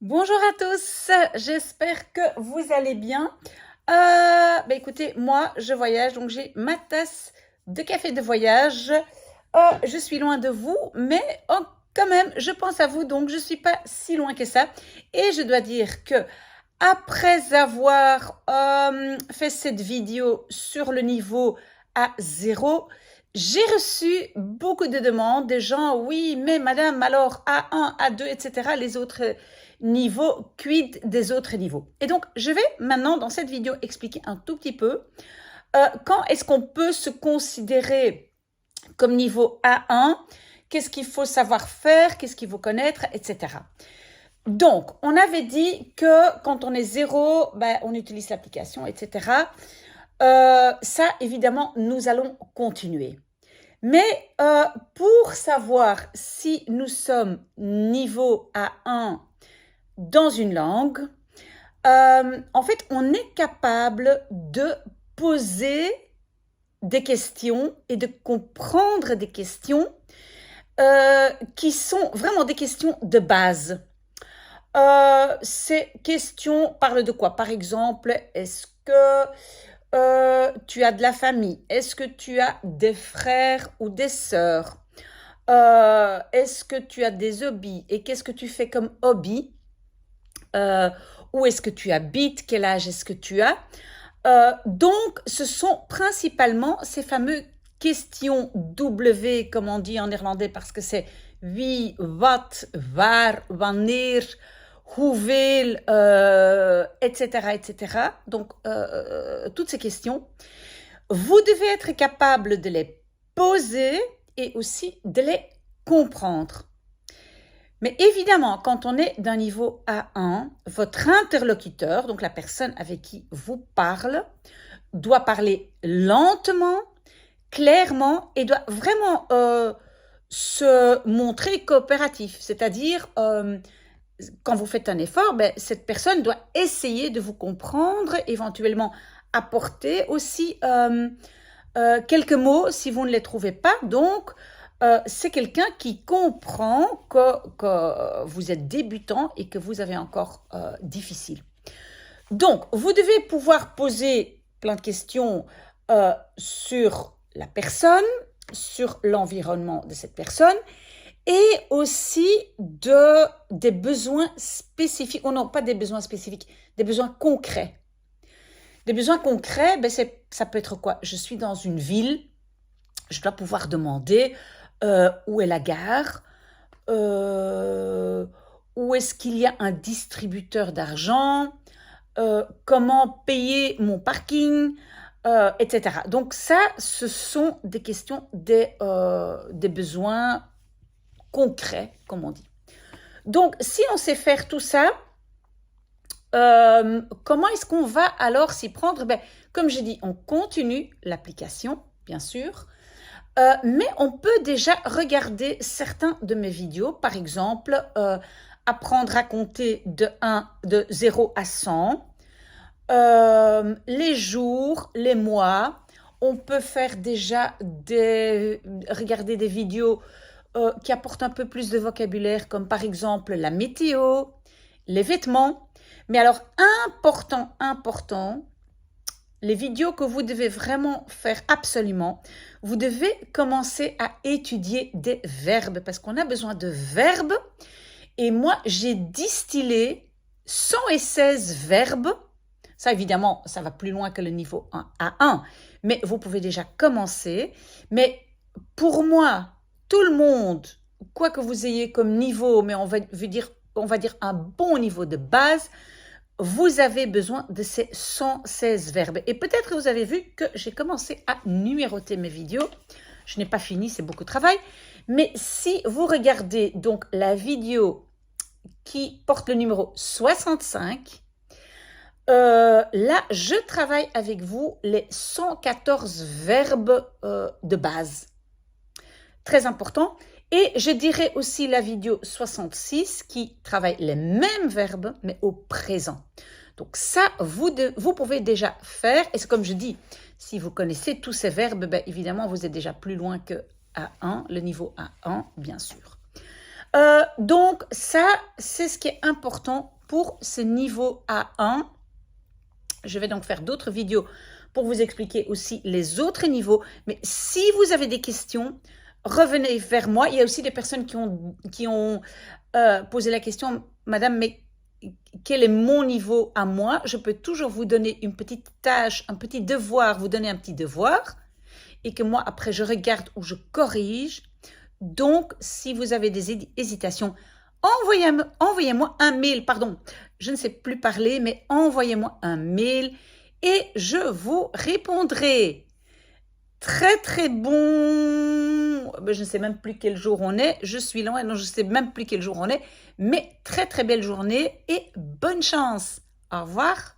Bonjour à tous, j'espère que vous allez bien. Écoutez, moi je voyage, donc j'ai ma tasse de café de voyage. Je suis loin de vous, mais quand même, je pense à vous, donc je ne suis pas si loin que ça. Et je dois dire que après avoir fait cette vidéo sur le niveau A0, j'ai reçu beaucoup de demandes des gens, oui, mais madame, alors A1, A2, etc., les autres niveaux, quid des autres niveaux. Et donc, je vais maintenant, dans cette vidéo, expliquer un tout petit peu quand est-ce qu'on peut se considérer comme niveau A1, qu'est-ce qu'il faut savoir faire, qu'est-ce qu'il faut connaître, etc. Donc, on avait dit que quand on est zéro, on utilise l'application, etc. Ça, évidemment, nous allons continuer. Mais pour savoir si nous sommes niveau A1 dans une langue, en fait, on est capable de poser des questions et de comprendre des questions qui sont vraiment des questions de base. Ces questions parlent de quoi? Par exemple, est-ce que tu as de la famille? Est-ce que tu as des frères ou des sœurs? Est-ce que tu as des hobbies? Et qu'est-ce que tu fais comme hobby? Où est-ce que tu habites? Quel âge est-ce que tu as? Donc, ce sont principalement ces fameuses questions W, comme on dit en néerlandais, parce que c'est wie, wat, waar, wanneer, hoeveel, etc., etc. Donc, toutes ces questions, vous devez être capable de les poser et aussi de les comprendre. Mais évidemment, quand on est d'un niveau A1, votre interlocuteur, donc la personne avec qui vous parle, doit parler lentement, clairement et doit vraiment se montrer coopératif. C'est-à-dire, quand vous faites un effort, cette personne doit essayer de vous comprendre, éventuellement apporter aussi quelques mots si vous ne les trouvez pas. Donc, c'est quelqu'un qui comprend que vous êtes débutant et que vous avez encore difficile. Donc, vous devez pouvoir poser plein de questions sur la personne, sur l'environnement de cette personne et aussi des besoins spécifiques, ou non, pas des besoins spécifiques, des besoins concrets. Des besoins concrets, ça peut être quoi? Je suis dans une ville, je dois pouvoir demander où est la gare, où est-ce qu'il y a un distributeur d'argent, comment payer mon parking, etc. Donc ça, ce sont des questions, des besoins concrets, comme on dit. Donc, si on sait faire tout ça, comment est-ce qu'on va alors s'y prendre? Comme j'ai dit, on continue l'application, bien sûr, mais on peut déjà regarder certains de mes vidéos, par exemple, apprendre à compter de 0 à 100, les jours, les mois. On peut faire déjà regarder des vidéos qui apportent un peu plus de vocabulaire, comme par exemple la météo, les vêtements. Mais alors, important, les vidéos que vous devez vraiment faire absolument, vous devez commencer à étudier des verbes parce qu'on a besoin de verbes. Et moi, j'ai distillé 116 verbes. Ça, évidemment, ça va plus loin que le niveau 1 à 1, mais vous pouvez déjà commencer. Mais pour moi, tout le monde, quoi que vous ayez comme niveau, mais on va dire un bon niveau de base, vous avez besoin de ces 116 verbes. Et peut-être que vous avez vu que j'ai commencé à numéroter mes vidéos. Je n'ai pas fini, c'est beaucoup de travail. Mais si vous regardez donc la vidéo qui porte le numéro 65, là, je travaille avec vous les 114 verbes de base. Très important. Et je dirais aussi la vidéo 66 qui travaille les mêmes verbes, mais au présent. Donc ça, vous pouvez déjà faire. Et c'est comme je dis, si vous connaissez tous ces verbes, évidemment, vous êtes déjà plus loin que A1, le niveau A1, bien sûr. Donc, ça, c'est ce qui est important pour ce niveau A1. Je vais donc faire d'autres vidéos pour vous expliquer aussi les autres niveaux. Mais si vous avez des questions, revenez vers moi. Il y a aussi des personnes qui ont posé la question, Madame, mais quel est mon niveau à moi? Je peux toujours vous donner une petite tâche, un petit devoir, vous donner un petit devoir, et que moi, après, je regarde ou je corrige. Donc, si vous avez des hésitations, envoyez-moi un mail, pardon, je ne sais plus parler, mais envoyez-moi un mail et je vous répondrai. Très très bon, je ne sais même plus quel jour on est, je suis loin, donc je ne sais même plus quel jour on est, mais très très belle journée et bonne chance. Au revoir.